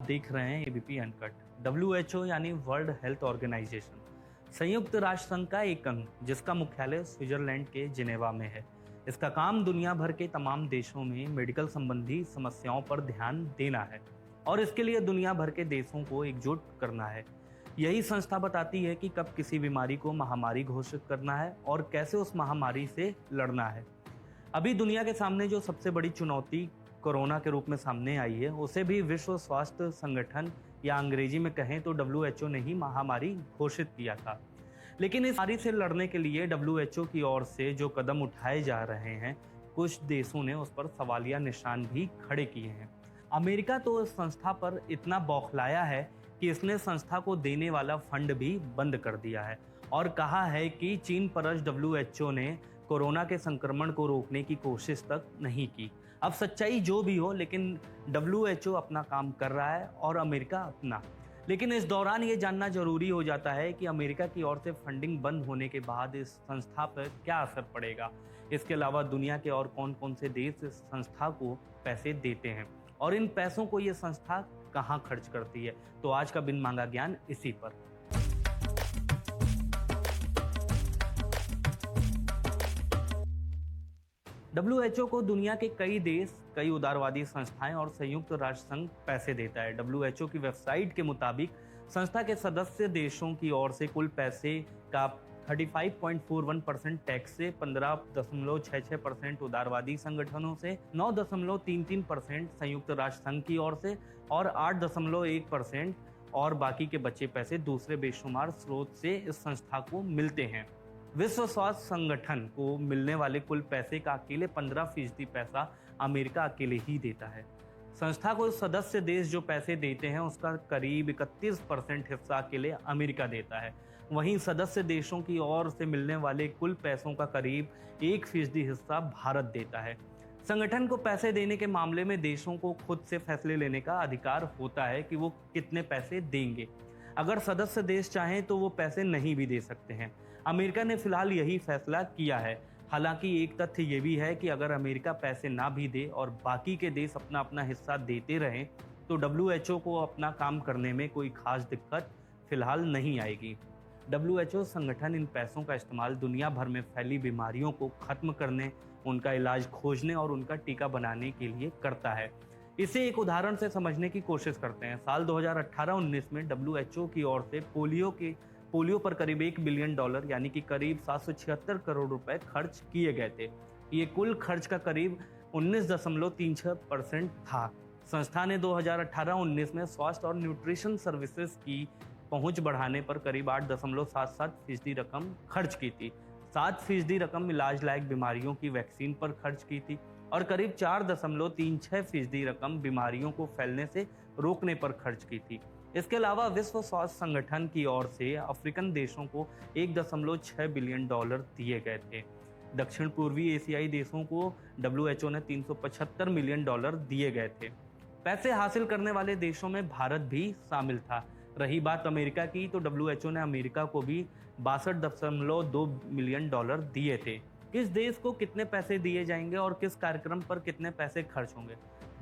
देख रहे हैं एबीपी अनकट। डब्ल्यूएचओ यानी वर्ल्ड हेल्थ ऑर्गेनाइजेशन संयुक्त राष्ट्र संघ का एक अंग जिसका मुख्यालय स्विट्जरलैंड के जिनेवा में है। इसका काम दुनिया भर के तमाम देशों में मेडिकल संबंधी समस्याओं पर ध्यान देना है और इसके लिए दुनिया भर के देशों को एकजुट करना है। यही संस्था बताती है कि कब किसी बीमारी को महामारी घोषित करना है और कैसे उस महामारी से लड़ना है। अभी दुनिया के सामने जो सबसे बड़ी चुनौती कोरोना के रूप में सामने आई है, उसे भी विश्व स्वास्थ्य संगठन या अंग्रेजी में कहें तो डब्ल्यूएचओ ने ही महामारी घोषित किया था। लेकिन इस महामारी से लड़ने के लिए डब्ल्यूएचओ की ओर से जो कदम उठाए जा रहे हैं, कुछ देशों ने उस पर सवालिया निशान भी खड़े किए हैं। अमेरिका तो इस संस्था पर इतना बौखलाया है कि इसने संस्था को देने वाला फंड भी बंद कर दिया है और कहा है कि चीन परस्त डब्ल्यूएचओ ने कोरोना के संक्रमण को रोकने की कोशिश तक नहीं की। अब सच्चाई जो भी हो, लेकिन डब्ल्यूएचओ अपना काम कर रहा है और अमेरिका अपना। लेकिन इस दौरान ये जानना जरूरी हो जाता है कि अमेरिका की ओर से फंडिंग बंद होने के बाद इस संस्था पर क्या असर पड़ेगा। इसके अलावा दुनिया के और कौन कौन से देश इस संस्था को पैसे देते हैं और इन पैसों को ये संस्था कहाँ खर्च करती है। तो आज का बिन मांगा ज्ञान इसी पर। डब्ल्यूएचओ को दुनिया के कई देश, कई उदारवादी संस्थाएं और संयुक्त राष्ट्र संघ पैसे देता है। डब्ल्यूएचओ की वेबसाइट के मुताबिक संस्था के सदस्य देशों की ओर से कुल पैसे का 35.41% टैक्स से, 15.66% उदारवादी संगठनों से, 9.33% संयुक्त राष्ट्र संघ की ओर से और 8.1% और बाकी के बचे पैसे दूसरे बेशुमार स्रोत से इस संस्था को मिलते हैं। विश्व स्वास्थ्य संगठन को मिलने वाले कुल पैसे का अकेले 15% पैसा अमेरिका अकेले ही देता है। संस्था को सदस्य देश जो पैसे देते हैं उसका करीब 31% हिस्सा अकेले अमेरिका देता है। वहीं सदस्य देशों की ओर से मिलने वाले कुल पैसों का करीब 1% हिस्सा भारत देता है। संगठन को पैसे देने के मामले में देशों को खुद से फैसले लेने का अधिकार होता है कि वो कितने पैसे देंगे। अगर सदस्य देश चाहें तो वो पैसे नहीं भी दे सकते हैं। अमेरिका ने फिलहाल यही फैसला किया है। हालांकि एक तथ्य ये भी है कि अगर अमेरिका पैसे ना भी दे और बाकी के देश अपना अपना हिस्सा देते रहें तो डब्ल्यूएचओ को अपना काम करने में कोई खास दिक्कत फिलहाल नहीं आएगी। डब्ल्यूएचओ संगठन इन पैसों का इस्तेमाल दुनिया भर में फैली बीमारियों को खत्म करने, उनका इलाज खोजने और उनका टीका बनाने के लिए करता है। इसे एक उदाहरण से समझने की कोशिश करते हैं। साल 2018-19 में डब्ल्यूएचओ की ओर से पोलियो पर करीब $1 बिलियन यानी कि करीब 776 करोड़ रुपए खर्च किए गए थे। ये कुल खर्च का करीब 19.36% था। संस्था ने 2018-19 में स्वास्थ्य और न्यूट्रिशन सर्विसेज की पहुंच बढ़ाने पर करीब 8.77% रकम खर्च की थी। 7% रकम इलाज लायक बीमारियों की वैक्सीन पर खर्च की थी और करीब 4.36% रकम बीमारियों को फैलने से रोकने पर खर्च की थी। इसके अलावा विश्व स्वास्थ्य संगठन की ओर से अफ्रीकन देशों को $1.6 बिलियन दिए गए थे। दक्षिण पूर्वी एशियाई देशों को डब्ल्यूएचओ ने $375 मिलियन दिए गए थे। पैसे हासिल करने वाले देशों में भारत भी शामिल था। रही बात अमेरिका की, तो डब्ल्यूएचओ ने अमेरिका को भी $62.2 मिलियन दिए थे। किस देश को कितने पैसे दिए जाएंगे और किस कार्यक्रम पर कितने पैसे खर्च होंगे,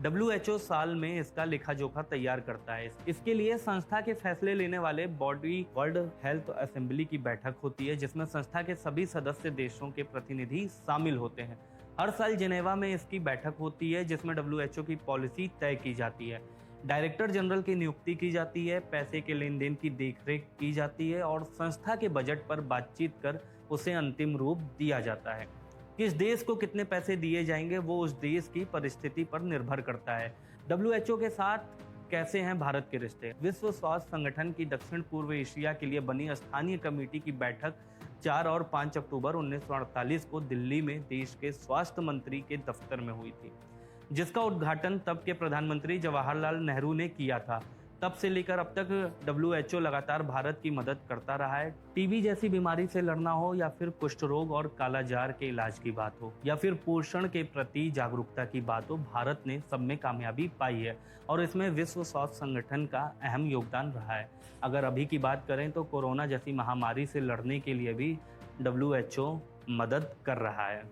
डब्ल्यूएचओ साल में इसका लेखा जोखा तैयार करता है। इसके लिए संस्था के फैसले लेने वाले बॉडी वर्ल्ड हेल्थ असेंबली की बैठक होती है, जिसमें संस्था के सभी सदस्य देशों के प्रतिनिधि शामिल होते हैं। हर साल जिनेवा में इसकी बैठक होती है, जिसमें डब्ल्यूएचओ की पॉलिसी तय की जाती है। डायरेक्टर जनरल की नियुक्ति की जाती है, पैसे के लेन देन की देखरेख की जाती है और संस्था के बजट पर बातचीत कर उसे अंतिम रूप दिया जाता है। किस देश को कितने पैसे दिए जाएंगे वो उस देश की परिस्थिति पर निर्भर करता है। डब्ल्यूएचओ के साथ कैसे हैं भारत के रिश्ते। विश्व स्वास्थ्य संगठन की दक्षिण पूर्व एशिया के लिए बनी स्थानीय कमेटी की बैठक 4 और 5 अक्टूबर 1948 को दिल्ली में देश के स्वास्थ्य मंत्री के दफ्तर में हुई थी, जिसका उद्घाटन तब के प्रधानमंत्री जवाहरलाल नेहरू ने किया था। तब से लेकर अब तक डब्ल्यूएचओ लगातार भारत की मदद करता रहा है। टीबी जैसी बीमारी से लड़ना हो या फिर कुष्ठ रोग और कालाजार के इलाज की बात हो या फिर पोषण के प्रति जागरूकता की बात हो, भारत ने सब में कामयाबी पाई है और इसमें विश्व स्वास्थ्य संगठन का अहम योगदान रहा है। अगर अभी की बात करें तो कोरोना जैसी महामारी से लड़ने के लिए भी डब्ल्यूएचओ मदद कर रहा है।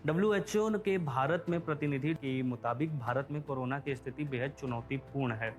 डब्ल्यूएचओ के भारत में प्रतिनिधि के मुताबिक भारत में कोरोना की स्थिति बेहद चुनौतीपूर्ण है।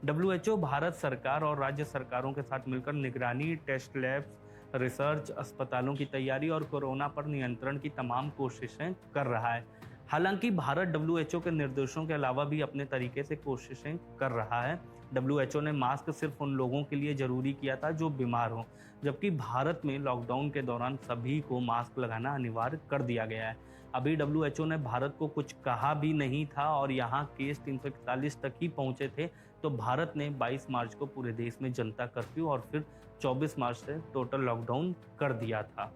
डब्ल्यूएचओ भारत सरकार और राज्य सरकारों के साथ मिलकर निगरानी, टेस्ट लैब्स, रिसर्च, अस्पतालों की तैयारी और कोरोना पर नियंत्रण की तमाम कोशिशें कर रहा है। हालांकि भारत डब्ल्यूएचओ के निर्देशों के अलावा भी अपने तरीके से कोशिशें कर रहा है। डब्ल्यूएचओ ने मास्क सिर्फ उन लोगों के लिए जरूरी किया था जो बीमार हों, जबकि भारत में लॉकडाउन के दौरान सभी को मास्क लगाना अनिवार्य कर दिया गया है। अभी डब्ल्यूएचओ ने भारत को कुछ कहा भी नहीं था और यहाँ केस 341 तक ही पहुंचे थे, तो भारत ने 22 मार्च को पूरे देश में जनता कर्फ्यू और फिर 24 मार्च से टोटल लॉकडाउन कर दिया था।